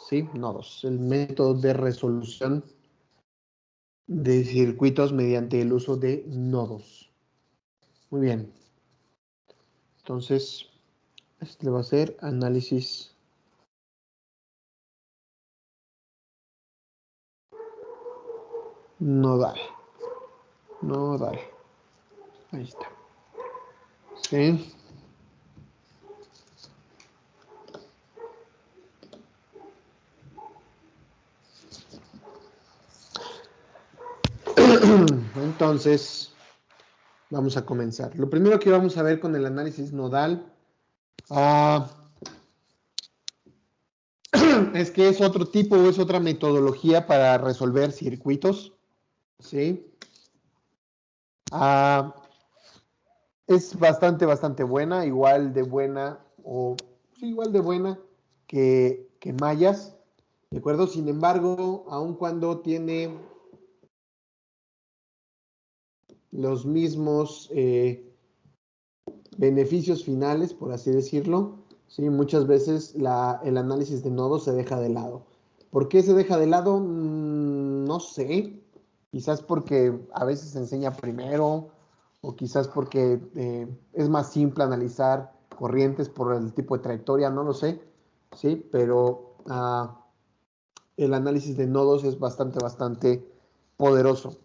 ¿sí? Nodos, el método de resolución de circuitos mediante el uso de nodos. Muy bien. Entonces, este le va a ser análisis nodal. Nodal. Ahí está. ¿Sí? Entonces, vamos a comenzar. Lo primero que vamos a ver con el análisis nodal es que es otro tipo o es otra metodología para resolver circuitos. ¿Sí? Es bastante buena, igual de buena o sí, igual de buena que Mayas, ¿de acuerdo? Sin embargo, aun cuando tiene los mismos beneficios finales, por así decirlo, ¿sí? Muchas veces el análisis de nodos se deja de lado. ¿Por qué se deja de lado? No sé. Quizás porque a veces se enseña primero, o quizás porque es más simple analizar corrientes por el tipo de trayectoria, no lo sé, ¿sí? Pero el análisis de nodos es bastante poderoso.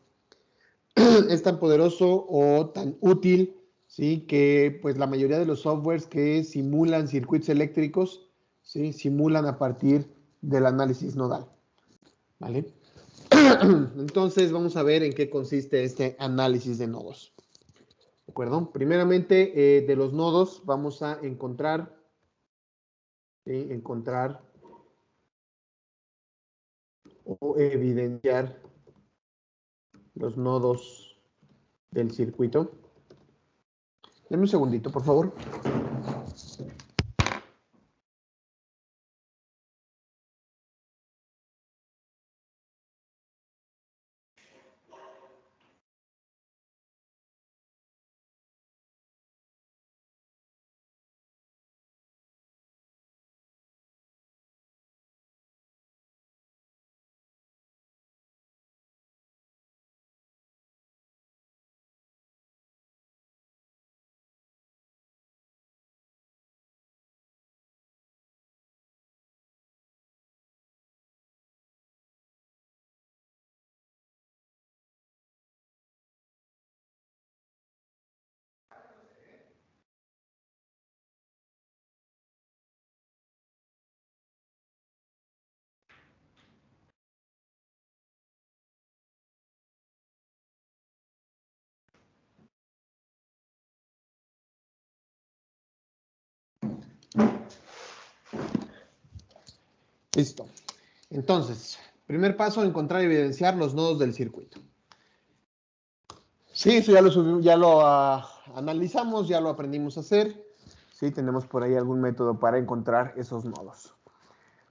Es tan poderoso o tan útil, ¿sí? Que pues la mayoría de los softwares que simulan circuitos eléctricos, ¿sí? Simulan a partir del análisis nodal, ¿vale? Entonces vamos a ver en qué consiste este análisis de nodos. ¿De acuerdo? Primeramente, de los nodos vamos a encontrar, ¿sí? Encontrar o evidenciar los nodos del circuito. Deme un segundito, por favor. Listo. Entonces, primer paso, encontrar y evidenciar los nodos del circuito. Sí, eso ya lo analizamos, ya lo aprendimos a hacer. Sí, tenemos por ahí algún método para encontrar esos nodos.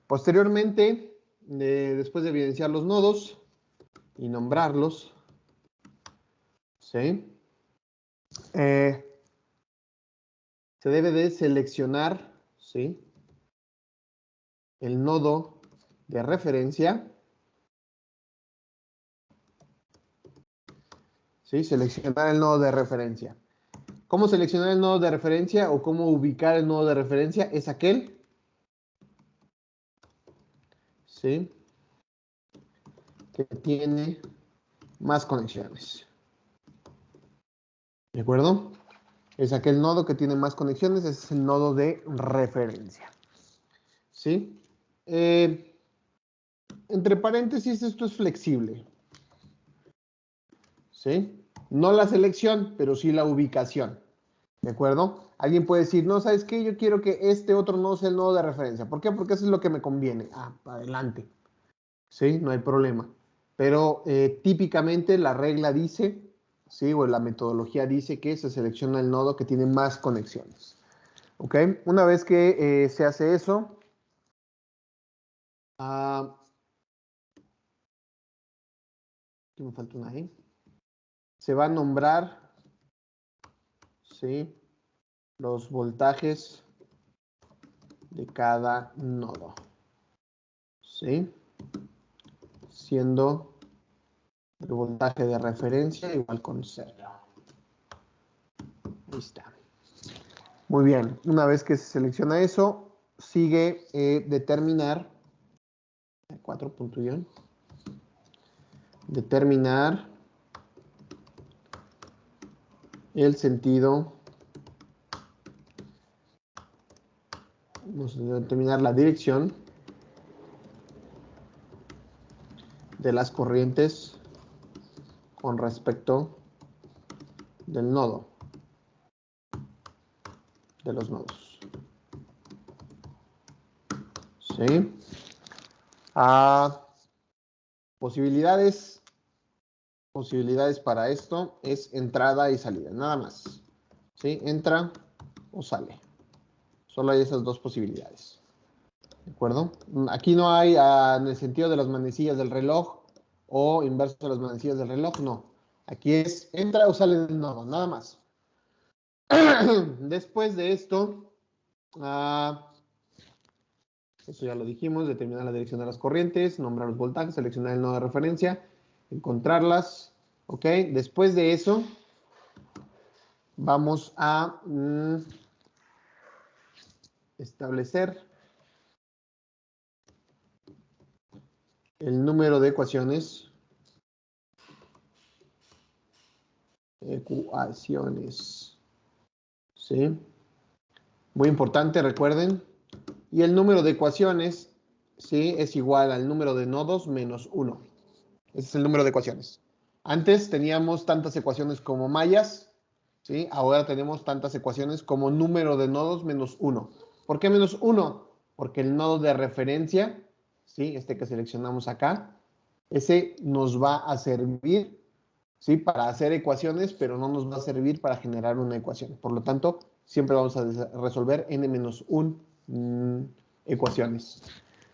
Posteriormente, después de evidenciar los nodos y nombrarlos, ¿sí? Se debe de seleccionar, ¿sí? El nodo de referencia, ¿sí? Seleccionar el nodo de referencia. ¿Cómo seleccionar el nodo de referencia o cómo ubicar el nodo de referencia? Es aquel, ¿sí? Que tiene más conexiones. ¿De acuerdo? Es aquel nodo que tiene más conexiones, ese es el nodo de referencia. ¿Sí? Entre paréntesis, esto es flexible. ¿Sí? No la selección, pero sí la ubicación. ¿De acuerdo? Alguien puede decir, no, ¿sabes qué? Yo quiero que este otro nodo sea el nodo de referencia. ¿Por qué? Porque eso es lo que me conviene. Adelante. ¿Sí? No hay problema. Pero típicamente la regla dice, ¿sí? O la metodología dice que se selecciona el nodo que tiene más conexiones. ¿Ok? Una vez que se hace eso, aquí me falta una ahí, se va a nombrar, ¿sí? Los voltajes de cada nodo. ¿sí? Siendo el voltaje de referencia igual con 0. Ahí está. Muy bien. Una vez que se selecciona eso, sigue determinar 4 determinar el sentido, vamos a determinar la dirección de las corrientes con respecto del nodo, de los nodos. ¿Sí? Posibilidades para esto es entrada y salida, nada más. ¿Sí? Entra o sale. Solo hay esas dos posibilidades. ¿De acuerdo? Aquí no hay en el sentido de las manecillas del reloj o inverso de las manecillas del reloj, no. Aquí es entra o sale del nodo, nada más. Después de esto, eso ya lo dijimos, determinar la dirección de las corrientes, nombrar los voltajes, seleccionar el nodo de referencia, encontrarlas, ¿ok? Después de eso, vamos a establecer el número de ecuaciones, ¿sí? Muy importante, recuerden. Y el número de ecuaciones, ¿sí? Es igual al número de nodos menos 1. Ese es el número de ecuaciones. Antes teníamos tantas ecuaciones como mallas, ¿sí? Ahora tenemos tantas ecuaciones como número de nodos menos 1. ¿Por qué menos 1? Porque el nodo de referencia, ¿sí? Este que seleccionamos acá, ese nos va a servir, ¿sí? Para hacer ecuaciones, pero no nos va a servir para generar una ecuación. Por lo tanto, siempre vamos a resolver n-1 ecuaciones,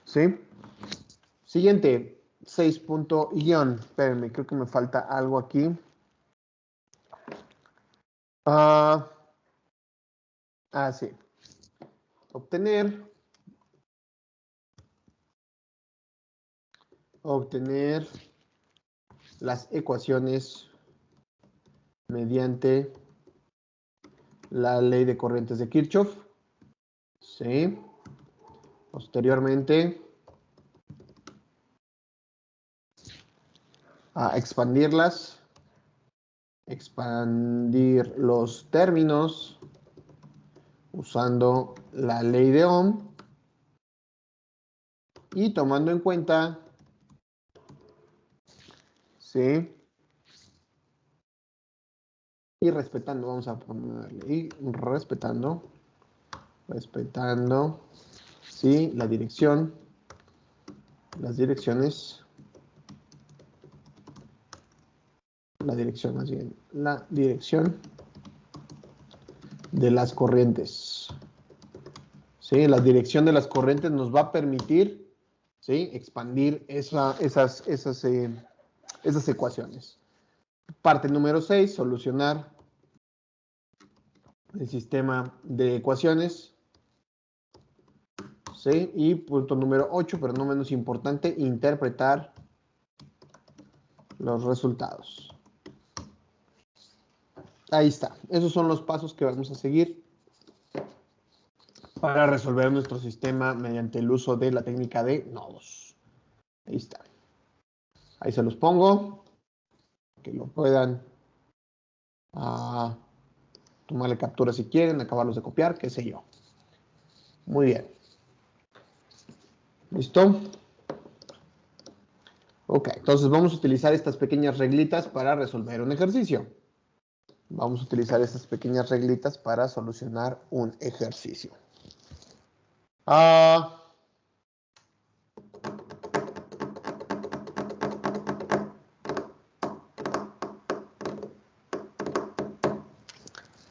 ¿sí? Siguiente, 6 punto guión. Espérenme, creo que me falta algo aquí. Sí. Obtener las ecuaciones mediante la ley de corrientes de Kirchhoff. Sí. Posteriormente, a expandirlas. Expandir los términos usando la ley de Ohm y tomando en cuenta, ¿sí? Y respetando, vamos a ponerle, y respetando, ¿sí? La dirección, las direcciones, la dirección más bien, la dirección de las corrientes. ¿Sí? La dirección de las corrientes nos va a permitir, ¿sí? Expandir esas ecuaciones. Parte número 6, solucionar el sistema de ecuaciones. ¿Sí? Y punto número 8, pero no menos importante, interpretar los resultados. Ahí está. Esos son los pasos que vamos a seguir para resolver nuestro sistema mediante el uso de la técnica de nodos. Ahí está. Ahí se los pongo. Que lo puedan tomarle captura si quieren, acabarlos de copiar, qué sé yo. Muy bien. ¿Listo? Ok, entonces vamos a utilizar estas pequeñas reglitas para resolver un ejercicio. Vamos a utilizar estas pequeñas reglitas para solucionar un ejercicio.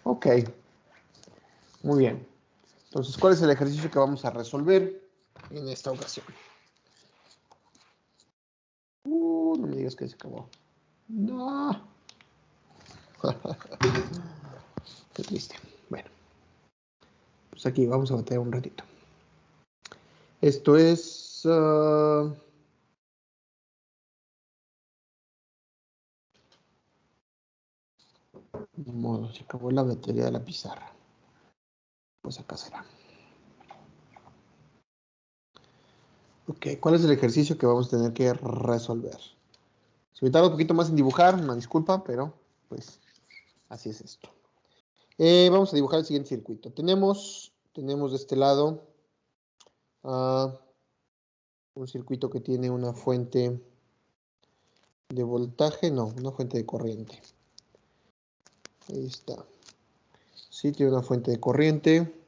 Ok, muy bien. Entonces, ¿cuál es el ejercicio que vamos a resolver en esta ocasión? No me digas que se acabó. No. Qué triste. Bueno, pues aquí vamos a batear un ratito. Esto es Ni modo, se acabó la batería de la pizarra. Pues acá será. Ok, ¿cuál es el ejercicio que vamos a tener que resolver? Si me tardo un poquito más en dibujar, una disculpa, pero pues así es esto. Vamos a dibujar el siguiente circuito. Tenemos de este lado un circuito que tiene una fuente de voltaje, no, una fuente de corriente. Ahí está. Sí, tiene una fuente de corriente.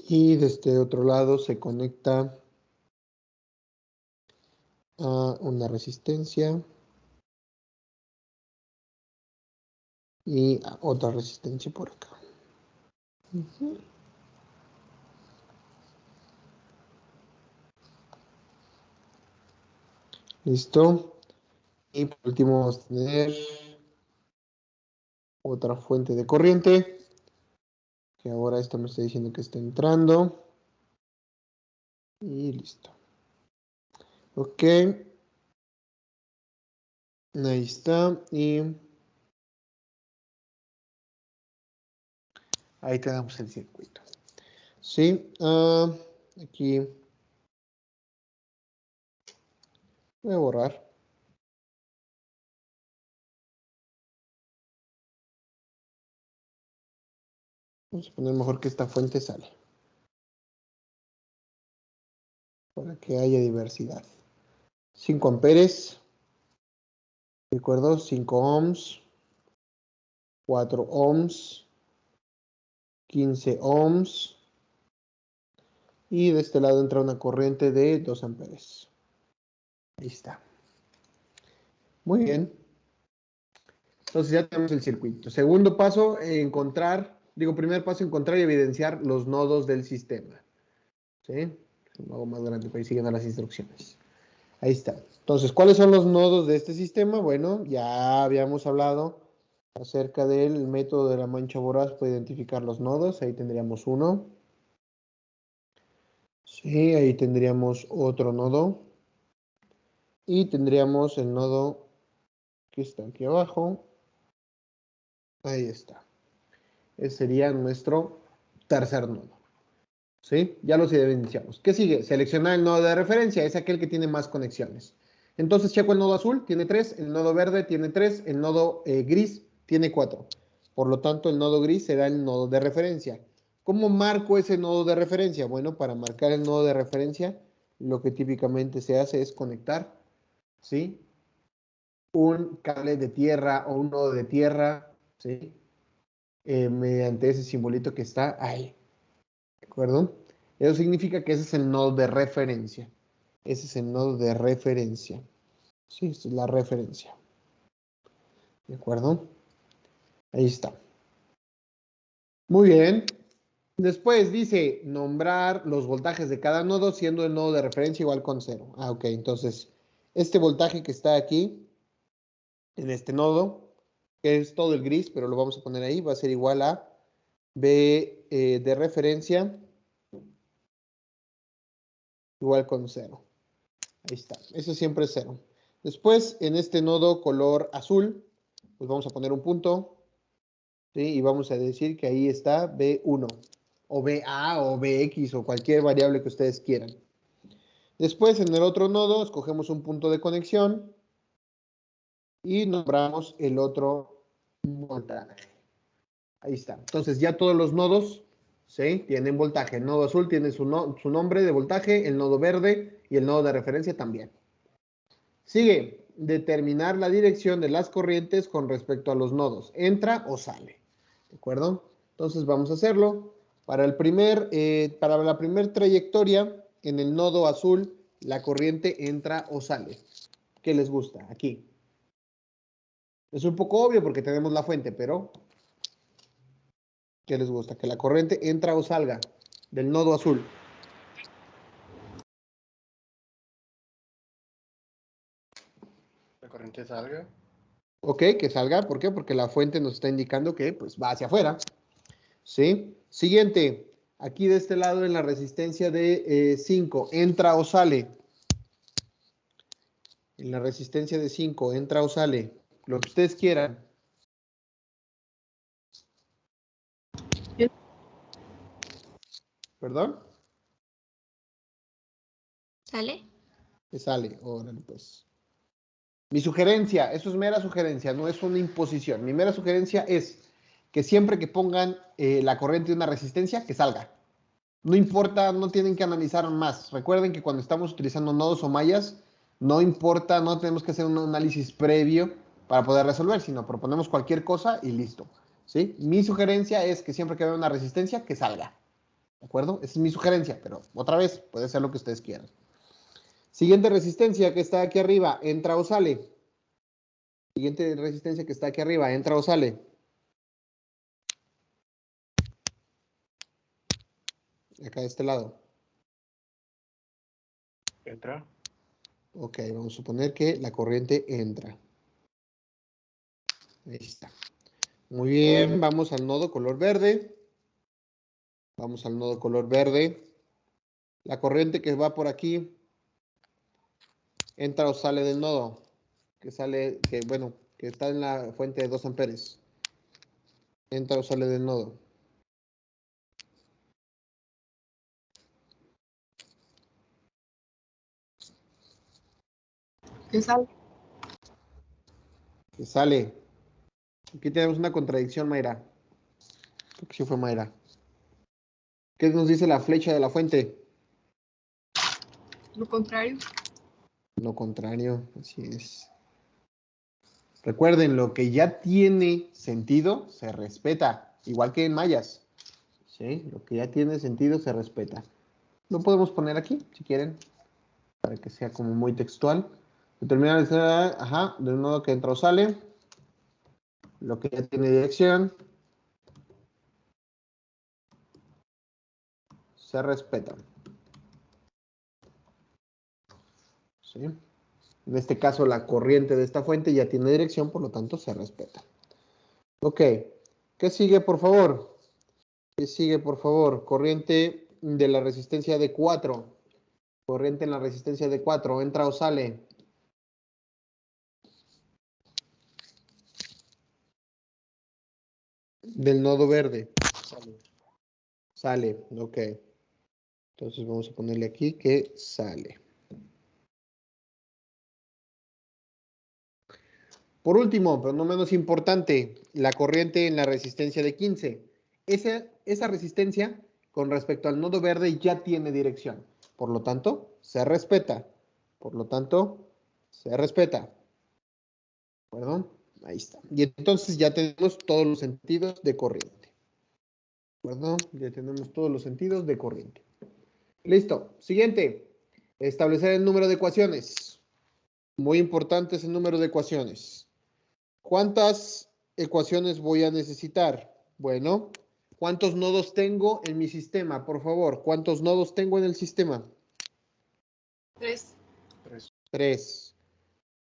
Y de este otro lado se conecta a una resistencia y a otra resistencia por acá. Listo. Y por último vamos a tener otra fuente de corriente, que ahora esta me está diciendo que está entrando. Y listo. Ok. Ahí está. Y ahí tenemos el circuito. Sí. Aquí voy a borrar. Vamos a poner mejor que esta fuente sale. Para que haya diversidad. 5 amperes. ¿De acuerdo? 5 ohms. 4 ohms. 15 ohms. Y de este lado entra una corriente de 2 amperes. Ahí está. Muy bien. Entonces ya tenemos el circuito. Segundo paso, primer paso, encontrar y evidenciar los nodos del sistema. ¿Sí? Lo hago más grande para ir siguiendo las instrucciones. Ahí está. Entonces, ¿cuáles son los nodos de este sistema? Bueno, ya habíamos hablado acerca del método de la mancha voraz para identificar los nodos. Ahí tendríamos uno. Sí, ahí tendríamos otro nodo. Y tendríamos el nodo que está aquí abajo. Ahí está. Ese sería nuestro tercer nodo. ¿Sí? Ya los evidenciamos. ¿Qué sigue? Seleccionar el nodo de referencia. Es aquel que tiene más conexiones. Entonces checo el nodo azul, tiene 3. El nodo verde tiene 3. El nodo gris tiene 4. Por lo tanto, el nodo gris será el nodo de referencia. ¿Cómo marco ese nodo de referencia? Bueno, para marcar el nodo de referencia, lo que típicamente se hace es conectar, ¿sí?, un cable de tierra o un nodo de tierra, ¿sí?, mediante ese simbolito que está ahí. ¿De acuerdo? Eso significa que ese es el nodo de referencia. Ese es el nodo de referencia. Sí, esta es la referencia. ¿De acuerdo? Ahí está. Muy bien. Después dice nombrar los voltajes de cada nodo siendo el nodo de referencia igual con 0. Ok. Entonces, este voltaje que está aquí, en este nodo, que es todo el gris, pero lo vamos a poner ahí, va a ser igual a B de referencia igual con 0. Ahí está. Eso siempre es 0. Después, en este nodo color azul, pues vamos a poner un punto, ¿sí?, y vamos a decir que ahí está B1, o BA, o BX, o cualquier variable que ustedes quieran. Después, en el otro nodo, escogemos un punto de conexión y nombramos el otro voltaje. Ahí está. Entonces, ya todos los nodos, ¿sí?, tienen voltaje. El nodo azul tiene su nombre de voltaje, el nodo verde y el nodo de referencia también. Sigue, determinar la dirección de las corrientes con respecto a los nodos. ¿Entra o sale? ¿De acuerdo? Entonces vamos a hacerlo. Para la primera trayectoria, en el nodo azul, la corriente entra o sale. ¿Qué les gusta? Aquí. Es un poco obvio porque tenemos la fuente, pero ¿qué les gusta? Que la corriente entra o salga del nodo azul. La corriente salga. Ok, que salga. ¿Por qué? Porque la fuente nos está indicando que pues, va hacia afuera. ¿Sí? Siguiente. Aquí de este lado en la resistencia de 5, ¿entra o sale? En la resistencia de 5, ¿entra o sale? lo que ustedes quieran. ¿Perdón? ¿Sale? ¿Qué sale? Órale, pues. Mi sugerencia, eso es mera sugerencia, no es una imposición. Mi mera sugerencia es que siempre que pongan la corriente y una resistencia, que salga. No importa, no tienen que analizar más. Recuerden que cuando estamos utilizando nodos o mallas, no importa, no tenemos que hacer un análisis previo para poder resolver, sino proponemos cualquier cosa y listo. ¿Sí? Mi sugerencia es que siempre que vea una resistencia, que salga. ¿De acuerdo? Esa es mi sugerencia, pero otra vez, puede ser lo que ustedes quieran. Siguiente resistencia que está aquí arriba, ¿entra o sale? Siguiente resistencia que está aquí arriba, ¿entra o sale? Acá de este lado. Entra. Ok, vamos a suponer que la corriente entra. Ahí está. Muy bien, vamos al nodo color verde. Vamos al nodo color verde. La corriente que va por aquí, ¿entra o sale del nodo? Que sale, bueno, que está en la fuente de 2 amperes. ¿Entra o sale del nodo? ¿Qué sale? Que sale. Aquí tenemos una contradicción, Mayra. Creo que sí fue Mayra. ¿Qué nos dice la flecha de la fuente? Lo contrario. Lo contrario, así es. Recuerden, lo que ya tiene sentido se respeta, igual que en mayas. ¿Sí? Lo que ya tiene sentido se respeta. Lo podemos poner aquí, si quieren, para que sea como muy textual. Determinar, ajá, de un nodo que entra o sale. Lo que ya tiene dirección se respeta. ¿Sí? En este caso, la corriente de esta fuente ya tiene dirección, por lo tanto, se respeta. Ok. ¿Qué sigue, por favor? ¿Qué sigue, por favor? Corriente de la resistencia de 4. Corriente en la resistencia de 4. ¿Entra o sale? Del nodo verde. Sale. Sale. Ok. Entonces vamos a ponerle aquí que sale. Por último, pero no menos importante, la corriente en la resistencia de 15. Esa resistencia con respecto al nodo verde ya tiene dirección. Por lo tanto, se respeta. Por lo tanto, se respeta. ¿De acuerdo? Ahí está. Y entonces ya tenemos todos los sentidos de corriente. ¿De acuerdo? Ya tenemos todos los sentidos de corriente. Listo. Siguiente. Establecer el número de ecuaciones. Muy importante es el número de ecuaciones. ¿Cuántas ecuaciones voy a necesitar? Bueno, ¿cuántos nodos tengo en mi sistema? Por favor, ¿cuántos nodos tengo en el sistema? 3. 3.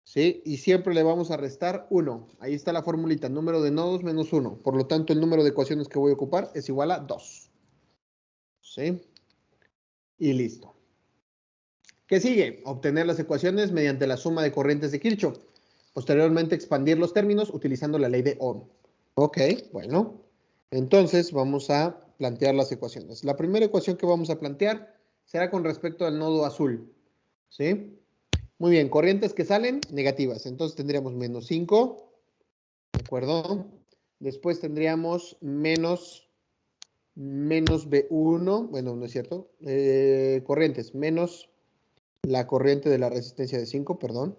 ¿Sí? Y siempre le vamos a restar 1. Ahí está la formulita, número de nodos menos 1. Por lo tanto, el número de ecuaciones que voy a ocupar es igual a 2. ¿Sí? Y listo. ¿Qué sigue? Obtener las ecuaciones mediante la suma de corrientes de Kirchhoff. Posteriormente, expandir los términos utilizando la ley de Ohm. Ok, bueno. Entonces, vamos a plantear las ecuaciones. La primera ecuación que vamos a plantear será con respecto al nodo azul. ¿Sí? Muy bien, corrientes que salen negativas. Entonces, tendríamos menos 5. ¿De acuerdo? Después tendríamos menos B1. Bueno, no es cierto. Corrientes, menos la corriente de la resistencia de 5, perdón.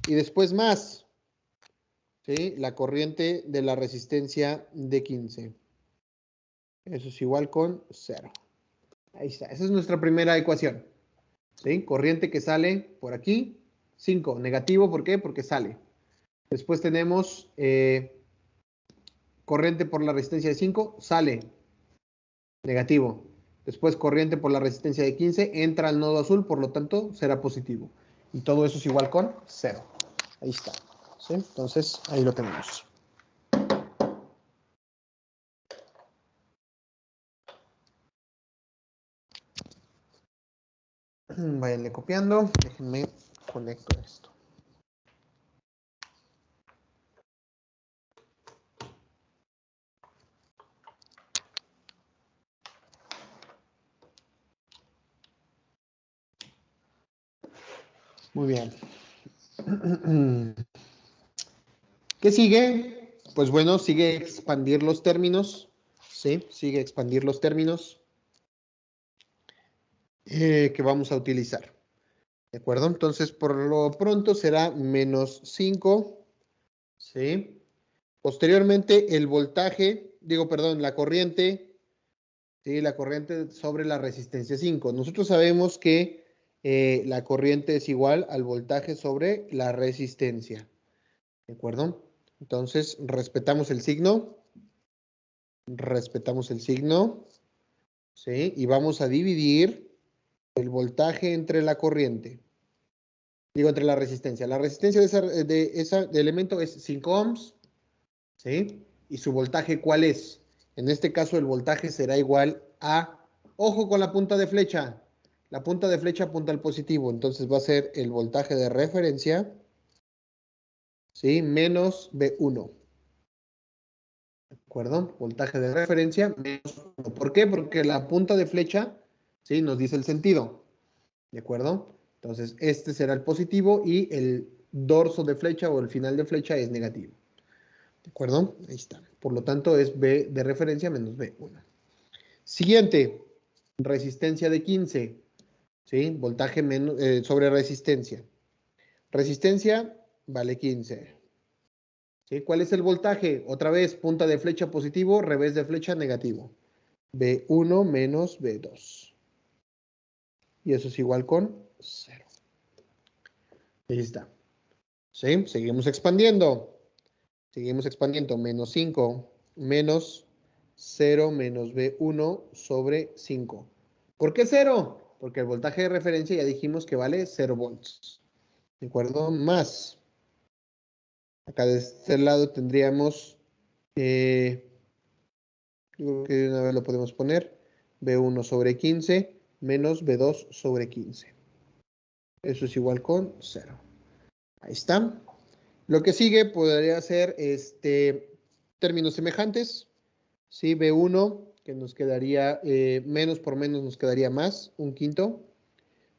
Y después más, ¿sí? La corriente de la resistencia de 15. Eso es igual con 0. Ahí está. Esa es nuestra primera ecuación. ¿Sí? Corriente que sale por aquí, 5. Negativo, ¿por qué? Porque sale. Después tenemos corriente por la resistencia de 5, sale. Negativo. Después corriente por la resistencia de 15, entra al nodo azul, por lo tanto será positivo. Y todo eso es igual con 0. Ahí está. ¿Sí? Entonces, ahí lo tenemos. Váyanle copiando. Déjenme conecto esto. Muy bien. ¿Qué sigue? Pues bueno, sigue expandir los términos. Sí, sigue expandir los términos que vamos a utilizar. ¿De acuerdo? Entonces, por lo pronto será menos 5. ¿Sí? Posteriormente, el voltaje, la corriente, ¿sí? La corriente sobre la resistencia 5. Nosotros sabemos que la corriente es igual al voltaje sobre la resistencia. ¿De acuerdo? Entonces, respetamos el signo. ¿Sí? Y vamos a dividir el voltaje entre la corriente. Entre la resistencia. La resistencia de ese elemento es 5 ohms. ¿Sí? ¿Y su voltaje cuál es? En este caso el voltaje será igual a, ojo con la punta de flecha, la punta de flecha apunta al positivo, entonces va a ser el voltaje de referencia, ¿sí? Menos V1. ¿De acuerdo? Voltaje de referencia menos 1. ¿Por qué? Porque la punta de flecha, ¿sí? Nos dice el sentido. ¿De acuerdo? Entonces este será el positivo y el dorso de flecha o el final de flecha es negativo. ¿De acuerdo? Ahí está. Por lo tanto, es V de referencia menos V1. Siguiente, resistencia de 15. ¿Sí? Voltaje sobre resistencia. Resistencia vale 15. ¿Sí? ¿Cuál es el voltaje? Otra vez, punta de flecha positivo, revés de flecha negativo. V1 menos V2. Y eso es igual con 0. Ahí está. ¿Sí? Seguimos expandiendo. Menos 5 menos 0 menos V1 sobre 5. ¿Por qué 0? Porque el voltaje de referencia ya dijimos que vale 0 volts. ¿De acuerdo? Más. Acá de este lado tendríamos, yo creo que de una vez lo podemos poner, V1 sobre 15 menos V2 sobre 15. Eso es igual con 0. Ahí está. Lo que sigue podría ser términos semejantes. ¿Sí? V1, que nos quedaría menos por menos, nos quedaría más, un quinto.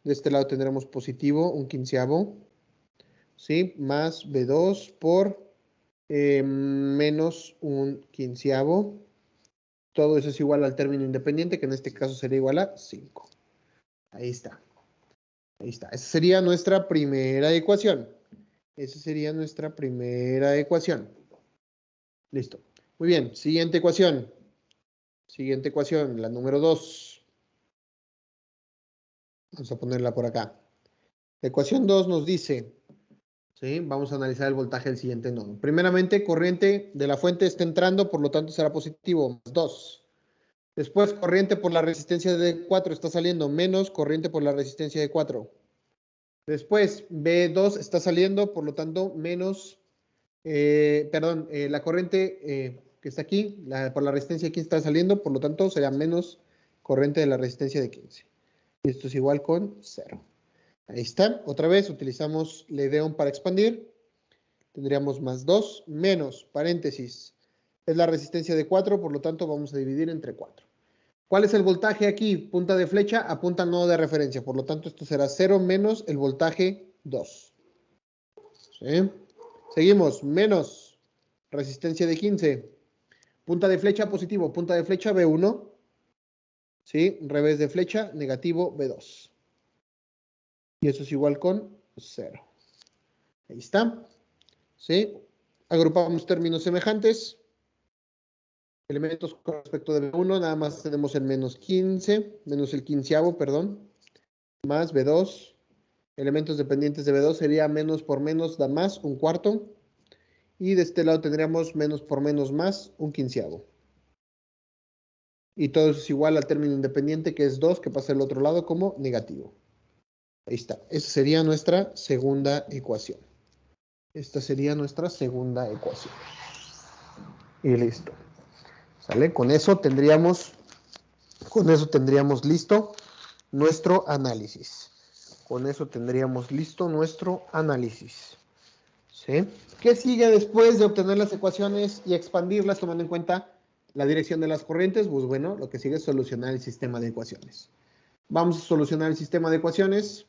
De este lado tendremos positivo, un quinceavo. ¿Sí? Más V2 por menos un quinceavo. Todo eso es igual al término independiente, que en este caso sería igual a 5. Ahí está. Ahí está. Esa sería nuestra primera ecuación. Listo. Muy bien. Siguiente ecuación, la número 2. Vamos a ponerla por acá. La ecuación 2 nos dice, ¿sí? Vamos a analizar el voltaje del siguiente nodo. Primeramente, corriente de la fuente está entrando, por lo tanto será positivo, más 2. Después, corriente por la resistencia de 4 está saliendo, menos corriente por la resistencia de 4. Después, B2 está saliendo, por lo tanto, menos, la corriente que está aquí, por la resistencia de 15 está saliendo, por lo tanto, será menos corriente de la resistencia de 15. Y esto es igual con 0. Ahí está. Otra vez utilizamos Ledeón para expandir. Tendríamos más 2 menos, paréntesis, es la resistencia de 4, por lo tanto vamos a dividir entre 4. ¿Cuál es el voltaje aquí? Punta de flecha apunta al nodo de referencia, por lo tanto esto será 0 menos el voltaje 2. ¿Sí? Seguimos, menos resistencia de 15. Punta de flecha positivo, punta de flecha V1. ¿Sí? Revés de flecha negativo V2. Y eso es igual con 0. Ahí está. ¿Sí? Agrupamos términos semejantes. Elementos con respecto de B1, nada más tenemos el menos 15, menos el quinceavo, perdón, más B2. Elementos dependientes de B2 sería menos por menos da más, un cuarto. Y de este lado tendríamos menos por menos más, un quinceavo. Y todo eso es igual al término independiente, que es 2, que pasa al otro lado como negativo. Ahí está. Esa sería nuestra segunda ecuación. Esta sería nuestra segunda ecuación. Y listo. ¿Sale? Con eso tendríamos listo nuestro análisis. ¿Sí? ¿Qué sigue después de obtener las ecuaciones y expandirlas tomando en cuenta la dirección de las corrientes? Pues bueno, lo que sigue es solucionar el sistema de ecuaciones. Vamos a solucionar el sistema de ecuaciones.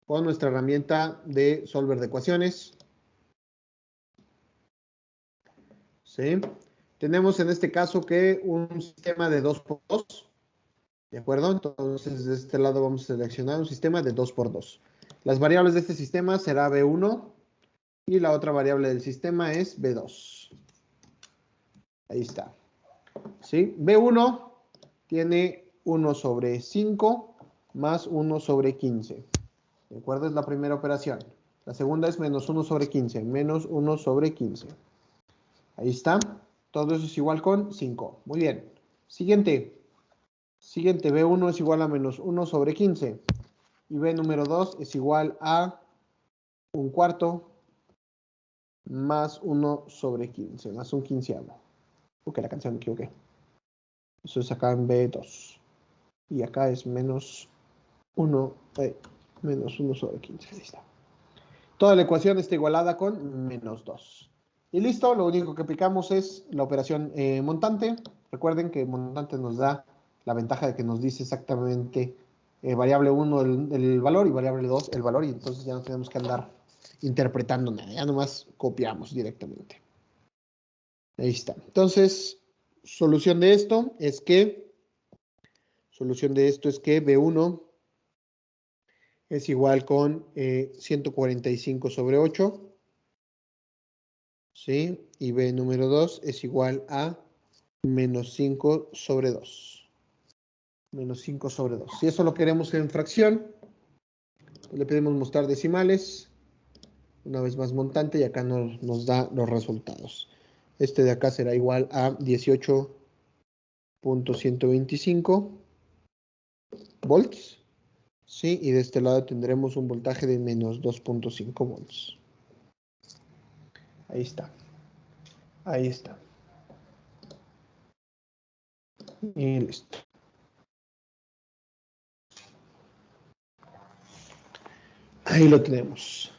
con nuestra herramienta de solver de ecuaciones. ¿Sí? Tenemos en este caso que un sistema de 2 por 2. ¿De acuerdo? Entonces, de este lado vamos a seleccionar un sistema de 2 por 2. Las variables de este sistema será B1 y la otra variable del sistema es B2. Ahí está. ¿Sí? B1 tiene 1 sobre 5 más 1 sobre 15. ¿De acuerdo? Es la primera operación. La segunda es menos 1 sobre 15. Menos 1 sobre 15. Ahí está. Todo eso es igual con 5. Muy bien. Siguiente. Siguiente. B1 es igual a menos 1 sobre 15. Y B número 2 es igual a 1/4 más 1 sobre 15. Más un quinceavo. Ok, la canción me equivoqué. Eso es acá en B2. Y acá es menos 1 sobre 15. Ahí está. Toda la ecuación está igualada con menos 2. Y listo, lo único que aplicamos es la operación montante. Recuerden que montante nos da la ventaja de que nos dice exactamente variable 1 el valor y variable 2 el valor. Y entonces ya no tenemos que andar interpretando nada. Ya nomás copiamos directamente. Ahí está. Entonces, solución de esto es que B1 es igual con 145 sobre 8. ¿Sí? Y B número 2 es igual a menos 5 sobre 2. Menos 5 sobre 2. Si eso lo queremos en fracción, pues le podemos mostrar decimales. Una vez más montante y acá nos da los resultados. Este de acá será igual a 18.125 volts. ¿Sí? Y de este lado tendremos un voltaje de menos 2.5 volts. Ahí está. Ahí está. Y listo. Ahí lo tenemos.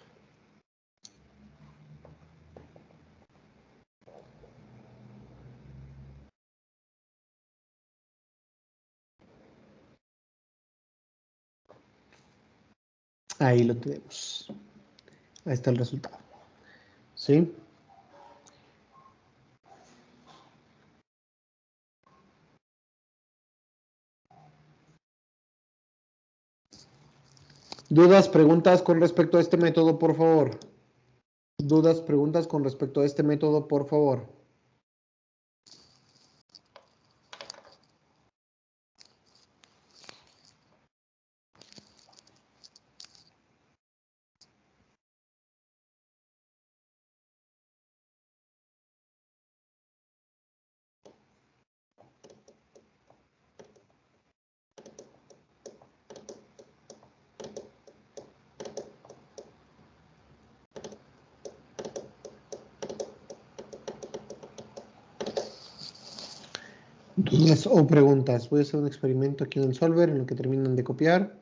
Ahí lo tenemos. Ahí está el resultado. ¿Sí? ¿Dudas, preguntas con respecto a este método, por favor? ¿Dudas, preguntas con respecto a este método, por favor? ¿Dudas o preguntas? Voy a hacer un experimento aquí en el solver en lo que terminan de copiar.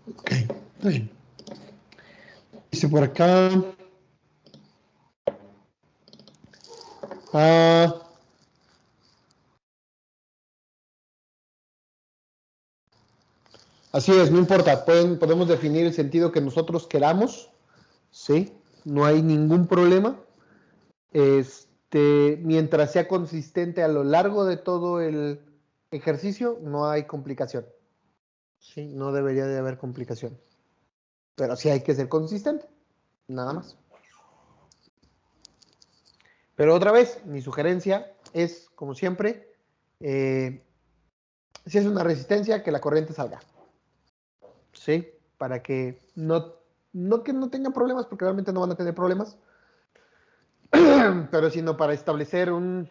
Ok, está bien. Dice por acá. Así es, no importa. Podemos definir el sentido que nosotros queramos. ¿Sí? No hay ningún problema. Mientras sea consistente a lo largo de todo el ejercicio, no hay complicación. ¿Sí? No debería de haber complicación. Pero sí hay que ser consistente. Nada más. Pero otra vez, mi sugerencia es, como siempre, si es una resistencia, que la corriente salga. ¿Sí? Para que no tengan problemas, porque realmente no van a tener problemas. pero sino para establecer un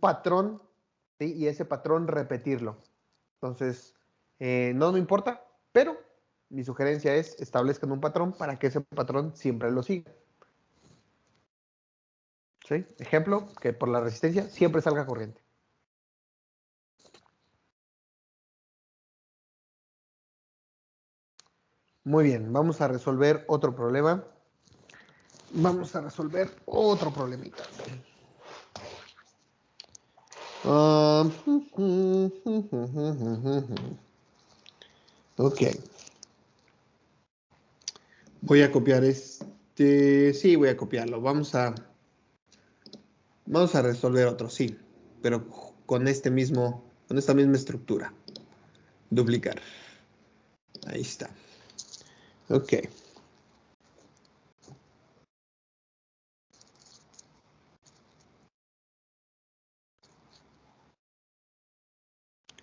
patrón, ¿sí? Y ese patrón repetirlo. Entonces, no importa, pero mi sugerencia es establezcan un patrón para que ese patrón siempre lo siga. ¿Sí? Ejemplo, que por la resistencia siempre salga corriente. Muy bien, vamos a resolver otro problema. Vamos a resolver otro problemita. Ok. Voy a copiar este. Sí, voy a copiarlo. Vamos a resolver otro, sí. Pero con esta misma estructura. Duplicar. Ahí está. Ok.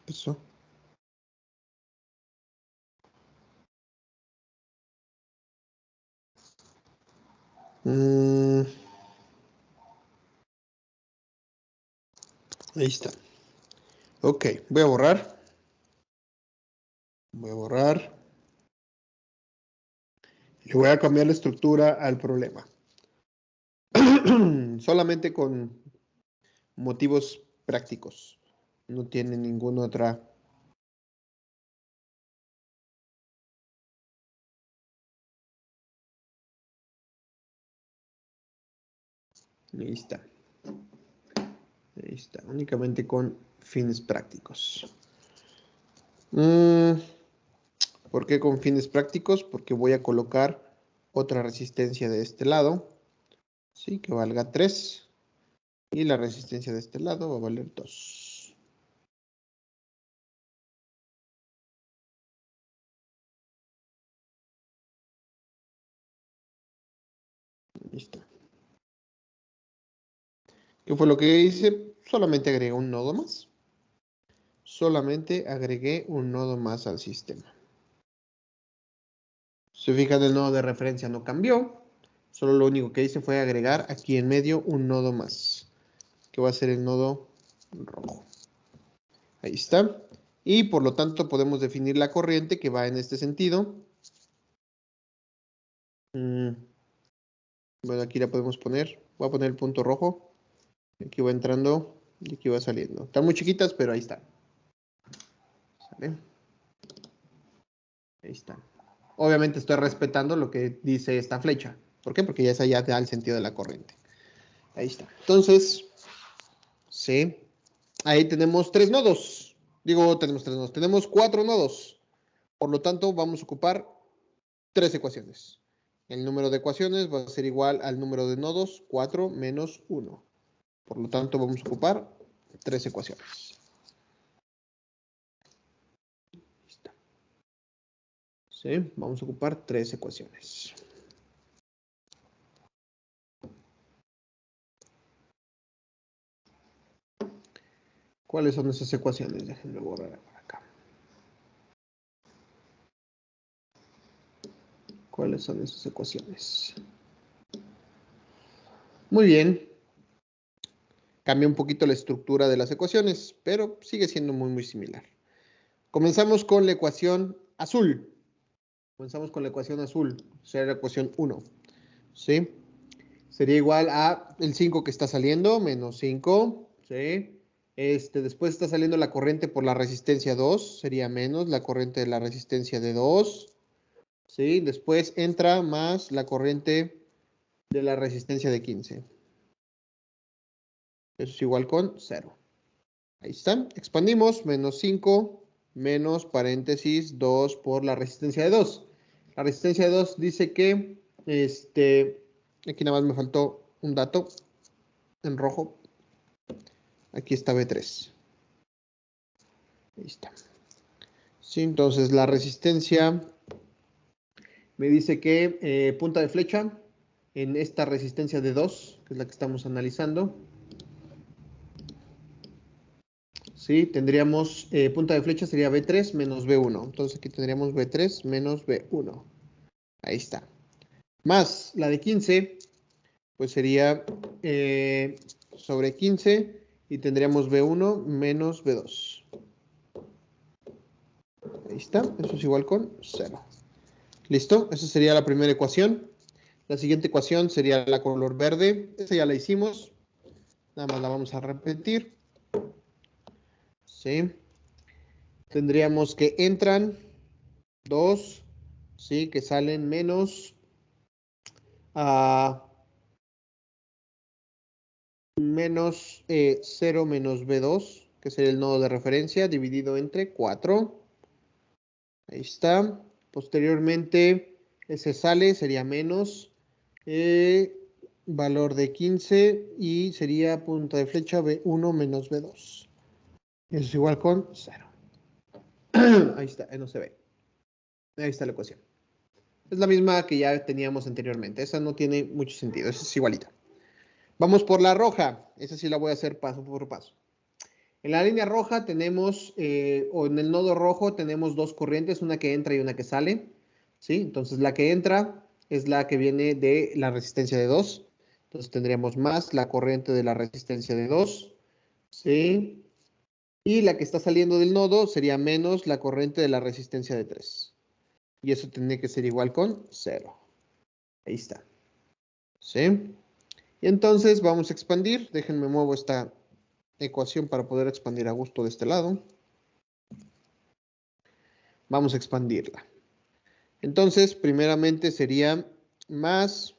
Eso. Ahí está. Ok, voy a borrar. Voy a borrar. Le voy a cambiar la estructura al problema. Solamente con motivos prácticos. No tiene ninguna otra. Ahí está. Ahí está. Únicamente con fines prácticos. ¿Por qué con fines prácticos? Porque voy a colocar otra resistencia de este lado. Sí, que valga 3. Y la resistencia de este lado va a valer 2. Listo. ¿Qué fue lo que hice? Solamente agregué un nodo más. Solamente agregué un nodo más al sistema. Si se fijan, el nodo de referencia no cambió. Solo lo único que hice fue agregar aquí en medio un nodo más, que va a ser el nodo rojo. Ahí está. Y por lo tanto podemos definir la corriente que va en este sentido. Bueno, aquí la podemos poner. Voy a poner el punto rojo. Aquí va entrando y aquí va saliendo. Están muy chiquitas, pero ahí están. ¿Sale? Ahí está. Obviamente estoy respetando lo que dice esta flecha. ¿Por qué? Porque ya esa ya da el sentido de la corriente. Ahí está. Entonces, sí. Ahí tenemos 3 nodos. Tenemos 3 nodos. Tenemos 4 nodos. Por lo tanto, vamos a ocupar 3 ecuaciones. El número de ecuaciones va a ser igual al número de nodos, 4 menos 1. Por lo tanto, vamos a ocupar 3 ecuaciones. Listo. Sí, vamos a ocupar 3 ecuaciones. ¿Cuáles son esas ecuaciones? Déjenme borrar por acá. ¿Cuáles son esas ecuaciones? Muy bien. Cambia un poquito la estructura de las ecuaciones, pero sigue siendo muy similar. Comenzamos con la ecuación azul. Será la ecuación 1. ¿Sí? Sería igual a el 5 que está saliendo, menos 5. ¿Sí? Después está saliendo la corriente por la resistencia 2, sería menos la corriente de la resistencia de 2. ¿Sí? Después entra más la corriente de la resistencia de 15. Eso es igual con 0. Ahí está. Expandimos, menos 5, menos paréntesis 2 por la resistencia de 2. La resistencia de 2 dice que, aquí nada más me faltó un dato en rojo. Aquí está B3. Ahí está. Sí, entonces la resistencia me dice que punta de flecha en esta resistencia de 2, que es la que estamos analizando. Sí, tendríamos punta de flecha sería B3 menos B1. Entonces aquí tendríamos B3 menos B1. Ahí está. Más la de 15 pues sería sobre 15 y tendríamos B1 menos B2. Ahí está, eso es igual con 0. ¿Listo? Esa sería la primera ecuación. La siguiente ecuación sería la color verde. Esa ya la hicimos. Nada más la vamos a repetir. ¿Sí? Tendríamos que entran 2, ¿sí? Que salen menos menos 0 menos B2, que sería el nodo de referencia, dividido entre 4. Ahí está. Posteriormente, ese sale, sería menos valor de 15 y sería punta de flecha B1 menos B2. Eso es igual con 0. Ahí está, no se ve. Ahí está la ecuación. Es la misma que ya teníamos anteriormente. Esa no tiene mucho sentido. Esa es igualita. Vamos por la roja. Esa sí la voy a hacer paso por paso. En la línea roja tenemos, o en el nodo rojo tenemos dos corrientes, una que entra y una que sale. ¿Sí? Entonces la que entra es la que viene de la resistencia de 2. Entonces tendríamos más la corriente de la resistencia de 2. ¿Sí? Y la que está saliendo del nodo sería menos la corriente de la resistencia de 3. Y eso tendría que ser igual con 0. Ahí está. ¿Sí? Y entonces vamos a expandir. Déjenme muevo esta ecuación para poder expandir a gusto de este lado. Vamos a expandirla. Entonces, primeramente sería más,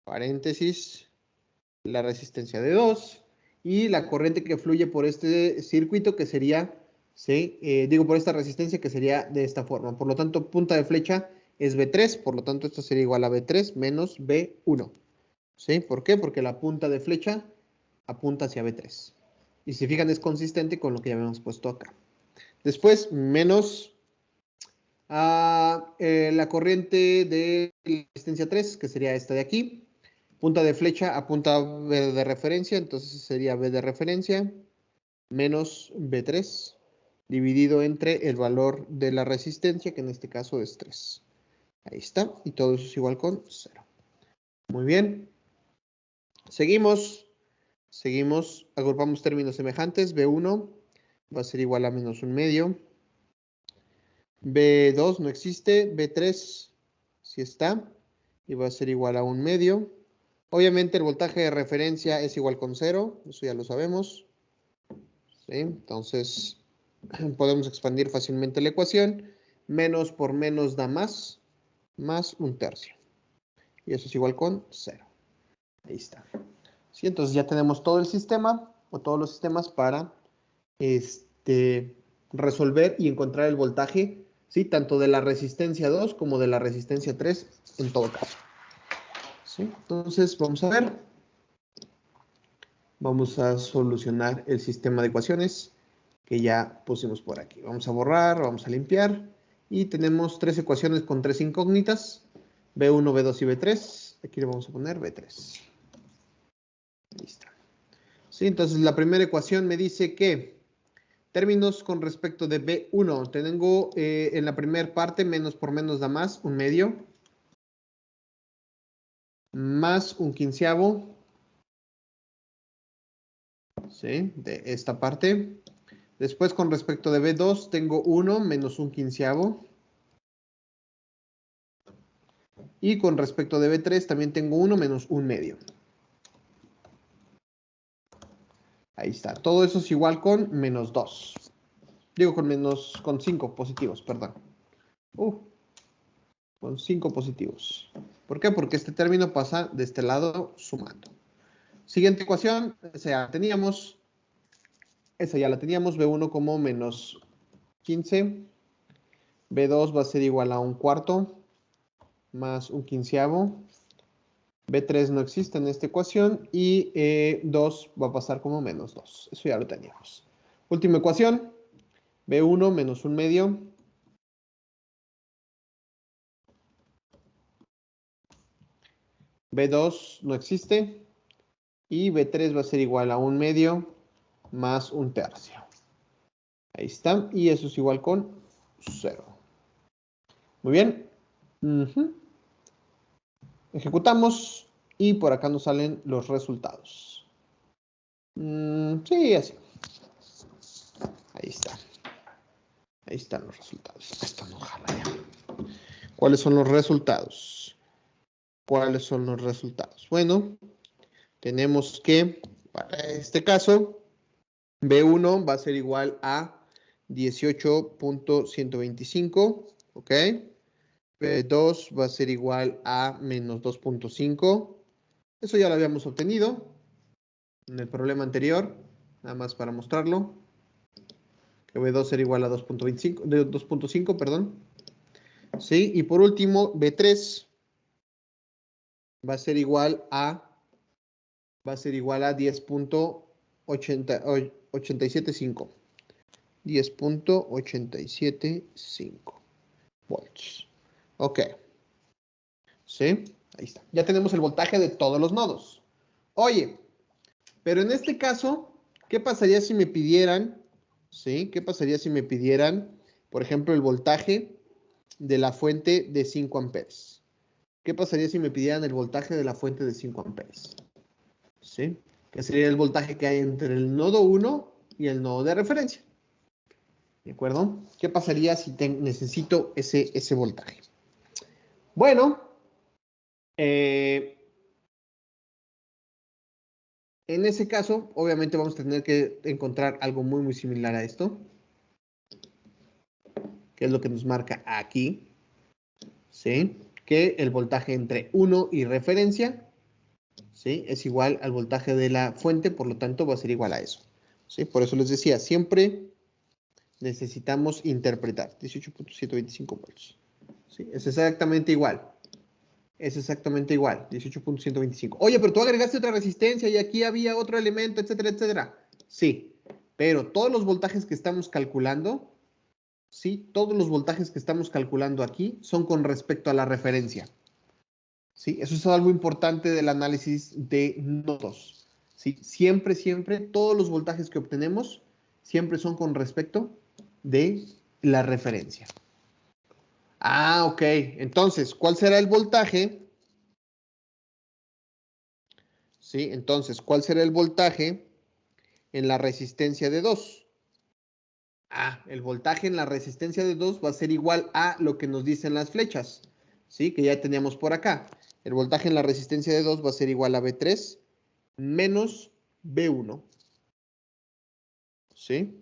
paréntesis, la resistencia de 2 y la corriente que fluye por este circuito que sería, ¿sí? Por esta resistencia que sería de esta forma. Por lo tanto, punta de flecha es B3, por lo tanto esto sería igual a B3 menos B1. ¿Sí? ¿Por qué? Porque la punta de flecha apunta hacia B3. Y si fijan es consistente con lo que ya habíamos puesto acá. Después, menos la corriente de resistencia 3, que sería esta de aquí. Punta de flecha apunta a B de referencia, entonces sería B de referencia menos B3 dividido entre el valor de la resistencia, que en este caso es 3. Ahí está, y todo eso es igual con 0. Muy bien. Seguimos, agrupamos términos semejantes. B1 va a ser igual a menos 1/2. B2 no existe, B3 sí está, y va a ser igual a 1/2. Obviamente el voltaje de referencia es igual con 0, eso ya lo sabemos. ¿Sí? Entonces podemos expandir fácilmente la ecuación. Menos por menos da más 1/3. Y eso es igual con 0. Ahí está. ¿Sí? Entonces ya tenemos todo el sistema, o todos los sistemas para resolver y encontrar el voltaje, ¿sí? Tanto de la resistencia 2 como de la resistencia 3 en todo caso. ¿Sí? Entonces vamos a ver. Vamos a solucionar el sistema de ecuaciones que ya pusimos por aquí. Vamos a borrar, vamos a limpiar. Y tenemos 3 ecuaciones con 3 incógnitas. B1, B2 y B3. Aquí le vamos a poner B3. Ahí está. Sí, entonces la primera ecuación me dice que términos con respecto de B1. Tengo en la primera parte menos por menos da más, 1/2. Más 1/15. ¿Sí? De esta parte. Después con respecto de B2 tengo 1 menos 1/15. Y con respecto de B3 también tengo 1 menos 1/2. Ahí está. Todo eso es igual con menos 2. Digo con 5 positivos, perdón. Con 5 positivos. ¿Por qué? Porque este término pasa de este lado sumando. Siguiente ecuación, esa ya la teníamos. B1 como menos 15. B2 va a ser igual a 1/4 más 1/15. B3 no existe en esta ecuación y 2 va a pasar como menos 2. Eso ya lo teníamos. Última ecuación. B1 menos 1/2. B2 no existe. Y B3 va a ser igual a 1/2 más 1/3. Ahí está. Y eso es igual con 0. Muy bien. Ejecutamos y por acá nos salen los resultados. Sí, así. Ahí está. Ahí están los resultados. Esto no jala ya. ¿Cuáles son los resultados? ¿Cuáles son los resultados? Bueno, tenemos que, para este caso, B1 va a ser igual a 18.125, ¿ok? B2 va a ser igual a menos 2.5. Eso ya lo habíamos obtenido en el problema anterior, nada más para mostrarlo. Que B2 será igual a 2.5, perdón. ¿Sí? Y por último, B3 va a ser igual a 10.875. 10.875 volts. Ok. ¿Sí? Ahí está. Ya tenemos el voltaje de todos los nodos. Oye, pero en este caso, ¿qué pasaría si me pidieran, ¿sí? ¿Qué pasaría si me pidieran, por ejemplo, el voltaje de la fuente de 5 amperes? ¿Qué pasaría si me pidieran el voltaje de la fuente de 5 amperes? ¿Sí? Que sería el voltaje que hay entre el nodo 1 y el nodo de referencia. ¿De acuerdo? ¿Qué pasaría si necesito ese voltaje? Bueno, en ese caso, obviamente vamos a tener que encontrar algo muy, muy similar a esto, que es lo que nos marca aquí, ¿sí? Que el voltaje entre 1 y referencia, ¿sí? Es igual al voltaje de la fuente, por lo tanto va a ser igual a eso, ¿sí? Por eso les decía, siempre necesitamos interpretar 18.125 volts, ¿sí? Es exactamente igual. Es exactamente igual, 18.125. Oye, pero tú agregaste otra resistencia y aquí había otro elemento, etcétera, etcétera. Sí, pero todos los voltajes que estamos calculando, sí, todos los voltajes que estamos calculando aquí son con respecto a la referencia. Sí, eso es algo importante del análisis de nodos. Sí, siempre, siempre, todos los voltajes que obtenemos siempre son con respecto de la referencia. Ah, ok. Entonces, ¿cuál será el voltaje? ¿Sí? Entonces, ¿cuál será el voltaje en la resistencia de 2? Ah, el voltaje en la resistencia de 2 va a ser igual a lo que nos dicen las flechas, ¿sí? Que ya teníamos por acá. El voltaje en la resistencia de 2 va a ser igual a B3 menos B1, ¿sí?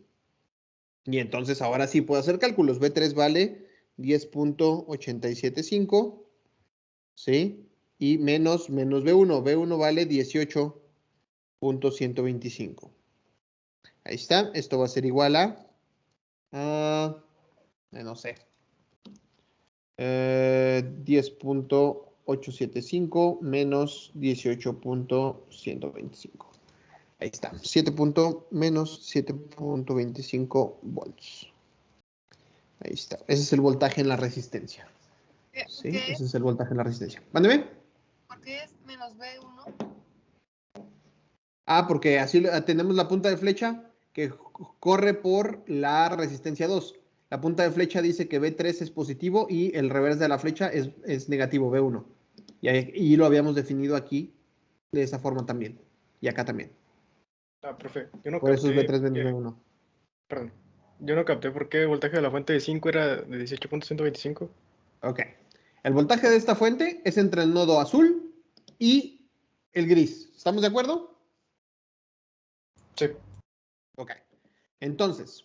Y entonces ahora sí puedo hacer cálculos. B3 vale 10.875, ¿sí? Y menos B1. B1 vale 18.125. Ahí está. Esto va a ser igual a no sé. 10.875 menos 18.125. Ahí está. Menos 7.25 volts. Ahí está. Ese es el voltaje en la resistencia. ¿Sí? Ese es el voltaje en la resistencia. Mándeme. ¿Por qué es menos B1? Ah, porque así tenemos la punta de flecha que corre por la resistencia 2. La punta de flecha dice que B3 es positivo y el reverso de la flecha es negativo, B1. Y lo habíamos definido aquí de esa forma también. Y acá también. Ah, profe, yo no Por eso es capté. B3 menos B1. Perdón. Yo no capté por qué el voltaje de la fuente de 5 era de 18.125. Ok. El voltaje de esta fuente es entre el nodo azul y el gris. ¿Estamos de acuerdo? Sí. Ok. Entonces,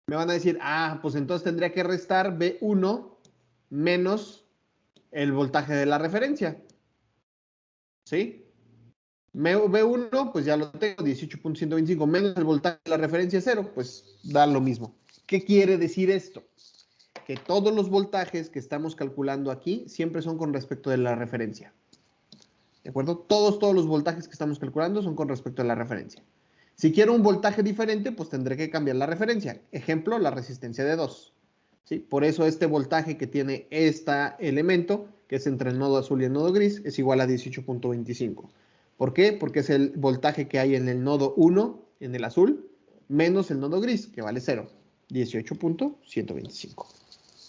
me van a decir, pues entonces tendría que restar B1 menos el voltaje de la referencia. ¿Sí? B1, pues ya lo tengo, 18.125 menos el voltaje de la referencia 0, pues da lo mismo. ¿Qué quiere decir esto? Que todos los voltajes que estamos calculando aquí siempre son con respecto de la referencia. ¿De acuerdo? Todos los voltajes que estamos calculando son con respecto a la referencia. Si quiero un voltaje diferente, pues tendré que cambiar la referencia. Ejemplo, la resistencia de 2. ¿Sí? Por eso este voltaje que tiene este elemento, que es entre el nodo azul y el nodo gris, es igual a 18.25. ¿Por qué? Porque es el voltaje que hay en el nodo 1, en el azul, menos el nodo gris, que vale 0. 18.125.